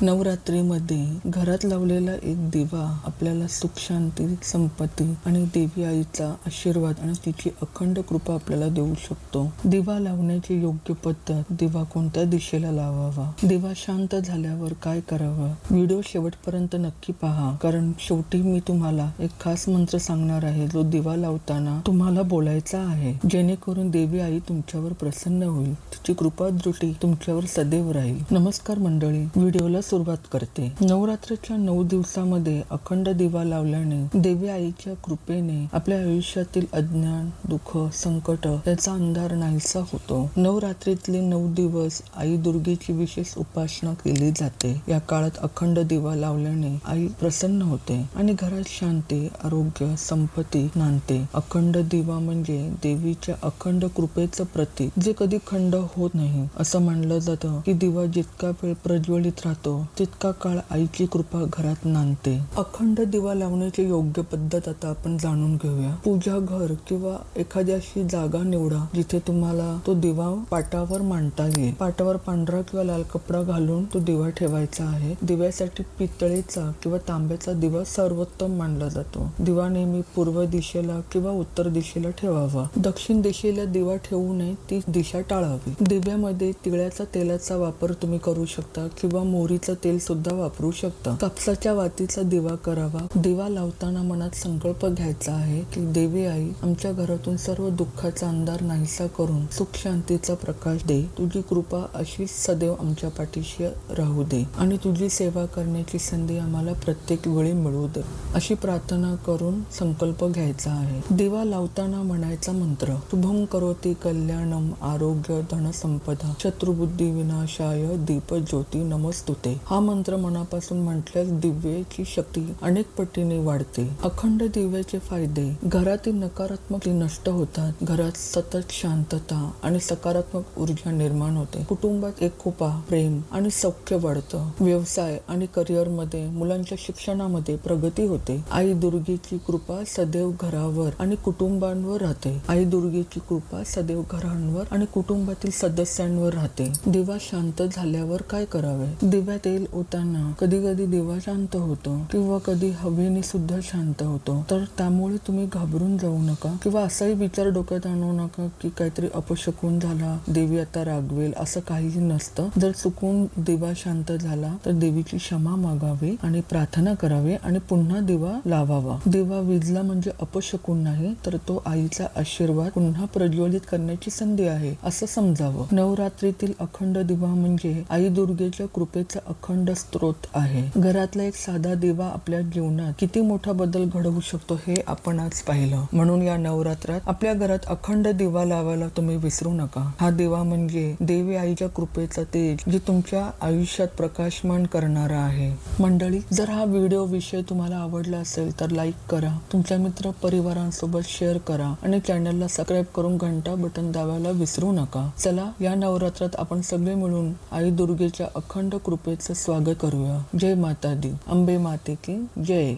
नवरात्रीमध्ये घरात लावलेला एक दिवा आपल्याला सुख, शांती, संपत्ती आणि देवी आईचा आशीर्वाद आणि तिची अखंड कृपा आपल्याला देऊ शकतो। दिवा लावण्याची योग्य पद्धत, दिवा कोणत्या दिशेला लावावा, दिवा शांत झाल्यावर काय करावं, व्हिडिओ शेवटपर्यंत नक्की पहा, कारण शेवटी मी तुम्हाला एक खास मंत्र सांगणार आहे जो दिवा लावताना तुम्हाला बोलायचा आहे, जेणेकरून देवी आई तुमच्यावर प्रसन्न होईल, तिची कृपा दृष्टी तुमच्यावर सदैव राहील। नमस्कार मंडळी, व्हिडिओला सुरुवात करते। नवरात्रीच्या 9 दिवसामध्ये अखंड दिवा लावल्याने देवी आईच्या कृपेने आपल्या आयुष्यातील अज्ञान, दुःख, संकट याचा अंधार नाहीसा होतो। नवरात्रीतले 9 दिवस आई दुर्गेची विशेष उपासना केली जाते। या काळात अखंड दिवा लावल्याने आई प्रसन्न होते आणि घरात शांती, आरोग्य, संपत्ती नांदते। अखंड दिवा म्हणजे देवीच्या अखंड कृपेचं प्रतीक, जे कधी खंड होत नाही। असं मानलं जातं की दिवा जितका वेळ प्रज्वलित राहतो तितका काळ आईची कृपा घरात नांदते। अखंड दिवा लावण्याची योग्य पद्धत आता आपण जाणून घेऊया। पूजा घर किंवा एखादी अशी जागा निवडा जिथे तुम्हाला तो दिवा पाटावर मांडता येईल। पाटावर पांढरा किंवा लाल कपडा घालून तो दिवा ठेवायचा आहे। दिव्यासाठी पितळेचा किंवा तांब्याचा दिवा सर्वोत्तम मानला जातो। दिवा नेहमी पूर्व दिशेला किंवा उत्तर दिशेला ठेवावा। दक्षिण दिशेला दिवा ठेवू नये, ती दिशा टाळावी। दिव्यामध्ये तिळाच्या तेलाचा वापर तुम्ही करू शकता किंवा मोहरीचं तेल सुद्धा वापरू शकता। कापसाच्या वातीचा दिवा करावा। दिवा लावताना मनात संकल्प घ्यायचा आहे की देवी आई आमच्या घरातून सर्व दुःखाचा अंधार नाहीसा करून सुख, शांतीचा प्रकाश दे। तुझी कृपा अशीच सदैव आमच्या पाठीशी राहू दे आणि तुझी सेवा करण्याची संधी आम्हाला प्रत्येक वेळी मिळू दे, अशी प्रार्थना करून संकल्प घ्यायचा आहे। दिवा लावताना म्हणायचा मंत्र, शुभम करोति कल्याणम आरोग्य धन संपदा शत्रुबुद्धी विनाशाय दीप ज्योती नमस्तुते। हा मंत्र मनापासून म्हटल्यास दिव्याची शक्ती अनेक पटीने वाढते। अखंड दिव्याचे फायदे, घरातील नकारात्मक नष्ट होतात, घरात सतत शांतता आणि सकारात्मक ऊर्जा निर्माण होते, कुटुंबात एकोपा, प्रेम आणि सौख्य वाढतं, व्यवसाय आणि करिअर मध्ये, मुलांच्या शिक्षणामध्ये प्रगती होते। आई दुर्गेची कृपा सदैव घरावर आणि कुटुंबांवर राहते। आई दुर्गेची कृपा सदैव घरांवर आणि कुटुंबातील सदस्यांवर राहते। दिवा शांत झाल्यावर काय करावे, दिव्यात तेल ओताना कधी कधी दिवा शांत होतो किंवा कधी हवेने सुद्धा शांत होतो, तर त्यामुळे तुम्ही घाबरून जाऊ नका किंवा असाही विचार डोक्यात आणू नका की काहीतरी अपशकुन झाला, देवी आता रागवेल, असं काहीही नसतं। जर चुकून दिवा शांत झाला तर देवीची क्षमा मागावी आणि प्रार्थना करावी आणि पुन्हा दिवा लावावा। दिवा विझला म्हणजे अपशकुन नाही, तर तो आईचा आशीर्वाद पुन्हा प्रज्वलित करण्याची संधी आहे असं समजावं। नवरात्रीतील अखंड दिवा म्हणजे आई दुर्गेच्या कृपेचा अखंड स्त्रोत आहे। घरातला एक साधा दिवा आपल्या जीवनात किती मोठा बदल घडवू शकतो हे आपण आज पाहिलं। म्हणून या नवरात्रात आपल्या घरात अखंड दिवा लावायला तुम्ही विसरू नका। हा दिवा म्हणजे देवी आईच्या कृपेचा तेज, जे तुमच्या आयुष्यात प्रकाशमान करणारा आहे। मंडळी, जर हा व्हिडिओ विषय तुम्हाला आवडला असेल तर लाईक करा, तुमच्या मित्र परिवारांसोबत शेअर करा आणि चॅनलला सबस्क्राईब करून घंटा बटन दाबायला विसरू नका। चला, या नवरात्रात आपण सगळे मिळून आई दुर्गेच्या अखंड कृपेचं स्वागत करूया। जय माता दी, अंबे माते की जय।